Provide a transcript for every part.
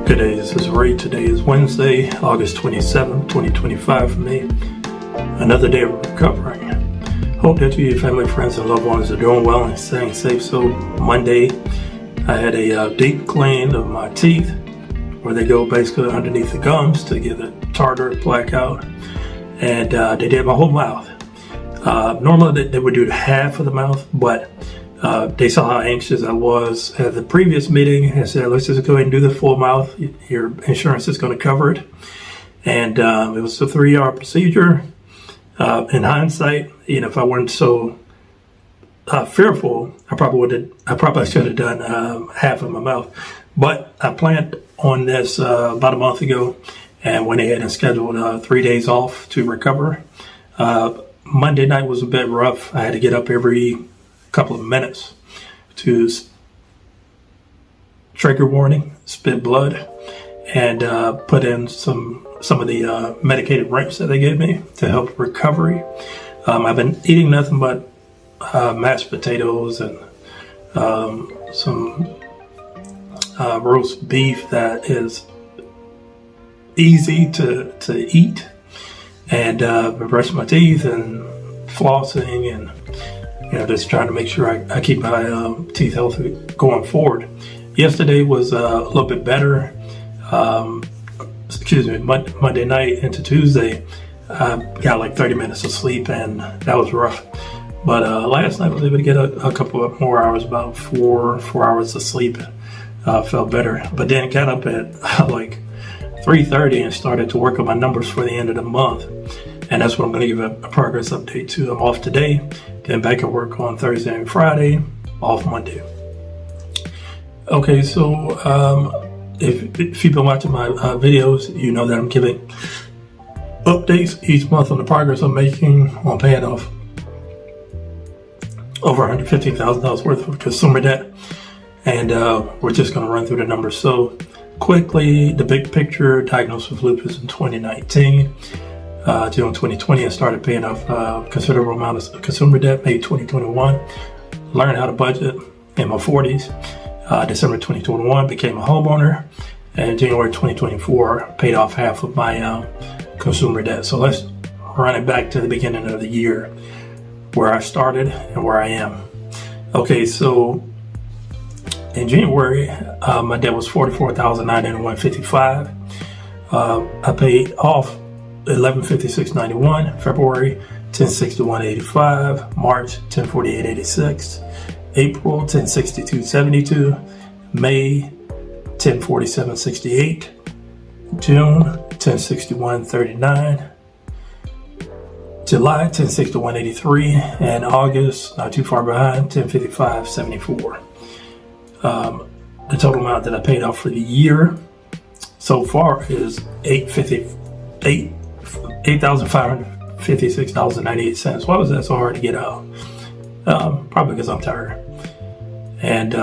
Good day, this is Ray. Today is Wednesday, August 27th, 2025 for me. Another day of recovering. Hope that you, your family, friends, and loved ones are doing well and staying safe. So Monday, I had a deep clean of my teeth, where they go basically underneath the gums to get the tartar plaque out. And they did my whole mouth. Normally they would do half of the mouth, but they saw how anxious I was at the previous meeting and said, let's just go ahead and do the full mouth. Your insurance is going to cover it. And it was a 3-hour procedure. In hindsight, if I weren't so fearful, I probably should have done half of my mouth. But I planned on this about a month ago and went ahead and scheduled 3 days off to recover. Monday night was a bit rough. I had to get up every couple of minutes to trigger warning, spit blood, and put in some of the medicated rinse that they gave me to help recovery. I've been eating nothing but mashed potatoes and some roast beef that is easy to eat, and brushing my teeth and flossing and just trying to make sure I keep my teeth healthy going forward. Yesterday was a little bit better. Monday night into Tuesday, I got like 30 minutes of sleep, and that was rough. But last night I was able to get a couple of more hours, about four hours of sleep. Felt better. But then got up at like 3:30 and started to work on my numbers for the end of the month. And that's what I'm going to give a progress update to. I'm off today, then back at work on Thursday and Friday, off Monday. Okay, so if you've been watching my videos, you know that I'm giving updates each month on the progress I'm making on paying off over $115,000 worth of consumer debt. And we're just going to run through the numbers. So quickly, the big picture: diagnosed with lupus in 2019. June 2020, I started paying off a considerable amount of consumer debt. May 2021, learned how to budget in my 40s. December 2021, became a homeowner. And January 2024, paid off half of my consumer debt. So let's run it back to the beginning of the year, where I started and where I am. Okay, so in January, my debt was $44,951.55. I paid off $1156.91, February $1061.85, March $1048.86, April $1062.72, May $1047.68, June $1061.39, July $1061.83, and August, not too far behind, $1055.74. The total amount that I paid off for the year so far is $8,556.98. Why was that so hard to get out? Probably because I'm tired. And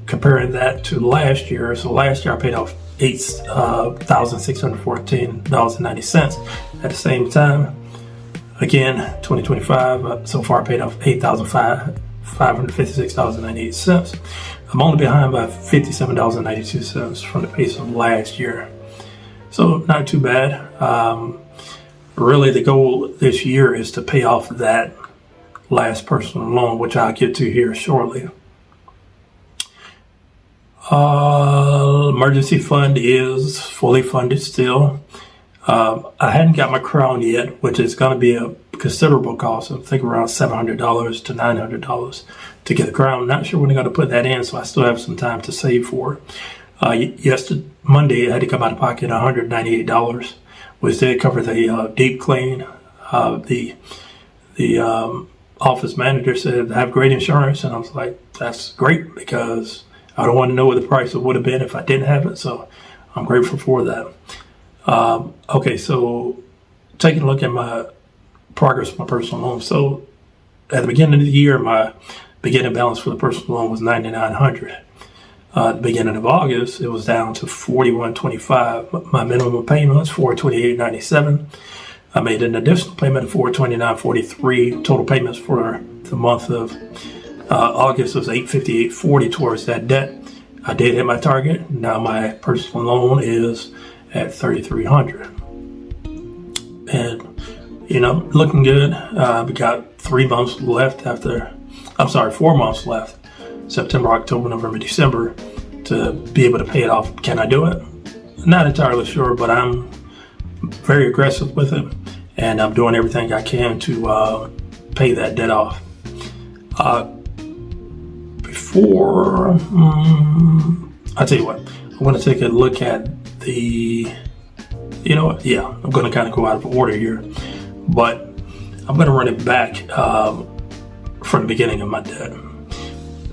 comparing that to last year, so last year I paid off $8,614.90. At the same time, again, 2025, so far I paid off $8,556.98. I'm only behind by $57.92 from the pace of last year. So not too bad. Really, the goal this year is to pay off that last personal loan, which I'll get to here shortly. Emergency fund is fully funded still. I hadn't got my crown yet, which is going to be a considerable cost. I think around $700 to $900 to get the crown. I'm not sure when they're going to put that in, so I still have some time to save for it. Monday, I had to come out of pocket $198, which did cover the deep clean. The office manager said, I have great insurance. And I was like, that's great, because I don't want to know what the price would have been if I didn't have it. So I'm grateful for that. Okay, so taking a look at my progress with my personal loan. So at the beginning of the year, my beginning balance for the personal loan was $9,900. At the beginning of August, it was down to $41.25. My minimum payment was $428.97. I made an additional payment of $429.43. Total payments for the month of August was $858.40 towards that debt. I did hit my target. Now my personal loan is at $3,300. And, looking good. We got 4 months left, September, October, November, December, to be able to pay it off. Can I do it? Not entirely sure, but I'm very aggressive with it, and I'm doing everything I can to pay that debt off. I'll tell you what, I want to take a look at I'm going to kind of go out of order here, but I'm going to run it back from the beginning of my debt.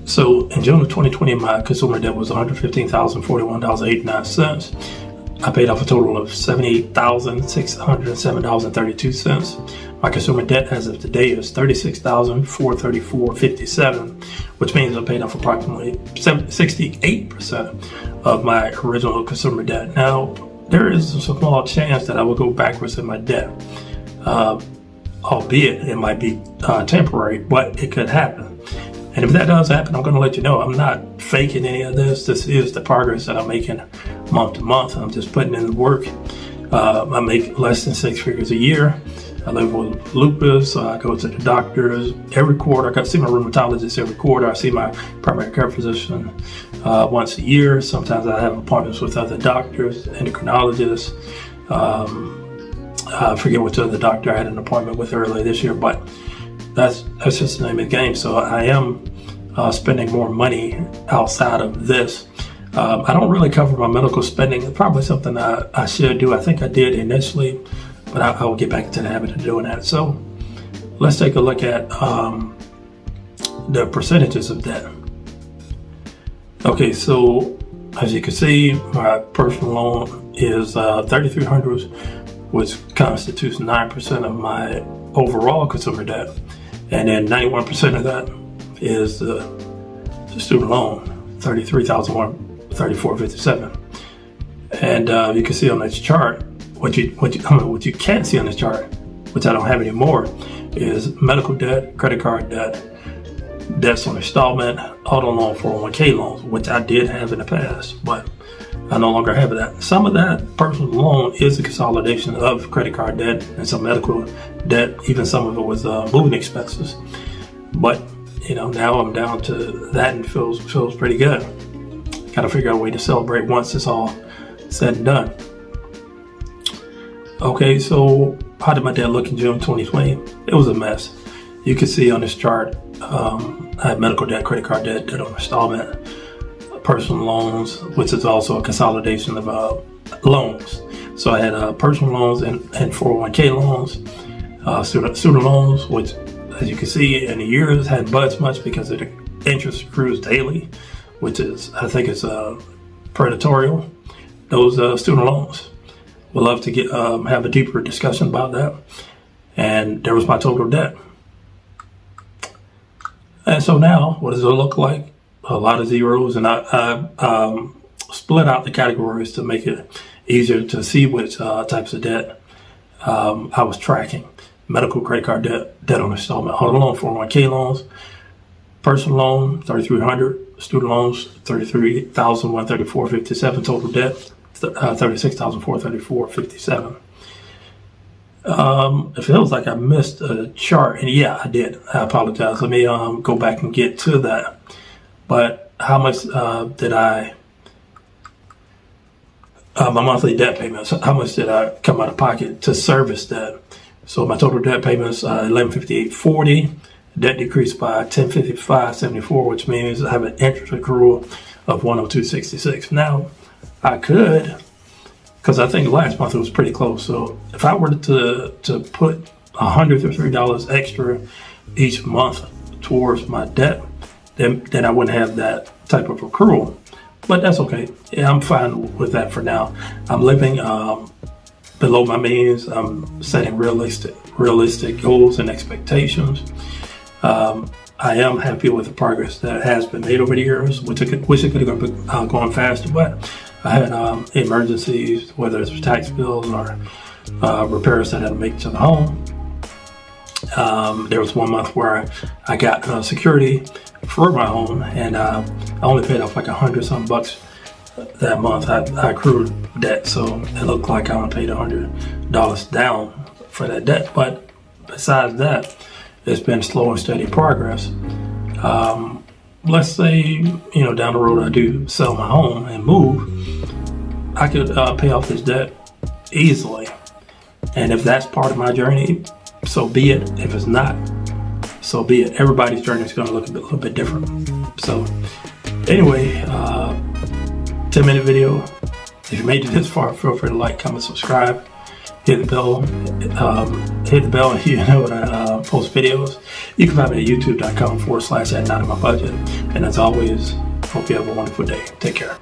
So in June of 2020, my consumer debt was $115,041.89. I paid off a total of $78,607.32. My consumer debt as of today is $36,434.57, which means I paid off approximately 68% of my original consumer debt. Now, there is a small chance that I will go backwards in my debt, albeit it might be temporary, but it could happen. And if that does happen, I'm going to let you know. I'm not faking any of this. This is the progress that I'm making month to month. I'm just putting in the work. I make less than 6 figures a year. I live with lupus. I go to the doctors every quarter. I got to see my rheumatologist every quarter. I see my primary care physician once a year. Sometimes I have appointments with other doctors, endocrinologists. I forget which other doctor I had an appointment with earlier this year, but that's just the name of the game. So I am spending more money outside of this. I don't really cover my medical spending. It's probably something I should do. I think I did initially, but I will get back into the habit of doing that. So let's take a look at the percentages of debt. Okay, so as you can see, my personal loan is $3,300, which constitutes 9% of my overall consumer debt. And then 91% of that is the student loan, $33,134.57. And you can see on this chart, what you can't see on this chart, which I don't have anymore, is medical debt, credit card debt, debts on installment, auto loan, 401k loans, which I did have in the past, but I no longer have that. Some of that personal loan is a consolidation of credit card debt and some medical debt. Even some of it was moving expenses. But now I'm down to that, and feels pretty good. Got to figure out a way to celebrate once it's all said and done. Okay, so how did my debt look in June 2020? It was a mess. You can see on this chart, I had medical debt, credit card debt, debt on installment, personal loans, which is also a consolidation of loans. So I had personal loans and 401k loans, student loans, which, as you can see, in the years hadn't budged much because of the interest accrues daily, which is, I think, it's predatory. Those student loans. We'd love to get have a deeper discussion about that. And there was my total debt. And so now, what does it look like? A lot of zeros, and I split out the categories to make it easier to see which types of debt I was tracking. Medical, credit card debt, debt on installment, auto loan, 401k loans, personal loan, $3,300, student loans, $33,134.57, total debt, $36,434.57. It feels like I missed a chart, and yeah, I did. I apologize. Let me go back and get to that. But how much did my monthly debt payments, how much did I come out of pocket to service that? So my total debt payments, $1,158.40. Debt decreased by $1,055.74, which means I have an interest accrual of $102.66. Now, I could, because I think last month it was pretty close. So if I were to put $100 or $3 extra each month towards my debt, then I wouldn't have that type of accrual. But that's okay. Yeah, I'm fine with that for now. I'm living below my means. I'm setting realistic goals and expectations. I am happy with the progress that has been made over the years, wish it could have gone faster, but I had emergencies, whether it's tax bills or repairs that I had to make to the home. There was 1 month where I got security for my home, and I only paid off like $100 bucks that month. I accrued debt, so it looked like I only paid $100 down for that debt. But besides that, it's been slow and steady progress. Let's say, down the road I do sell my home and move, I could pay off this debt easily. And if that's part of my journey, so be it. If it's not, so be it. Everybody's journey is going to look a little bit different. So anyway, 10-minute video. If you made it this far, feel free to like, comment, subscribe, hit the bell. Hit the bell and you know when I post videos. You can find me at youtube.com/@NotInMyBudget. And as always, hope you have a wonderful day. Take care.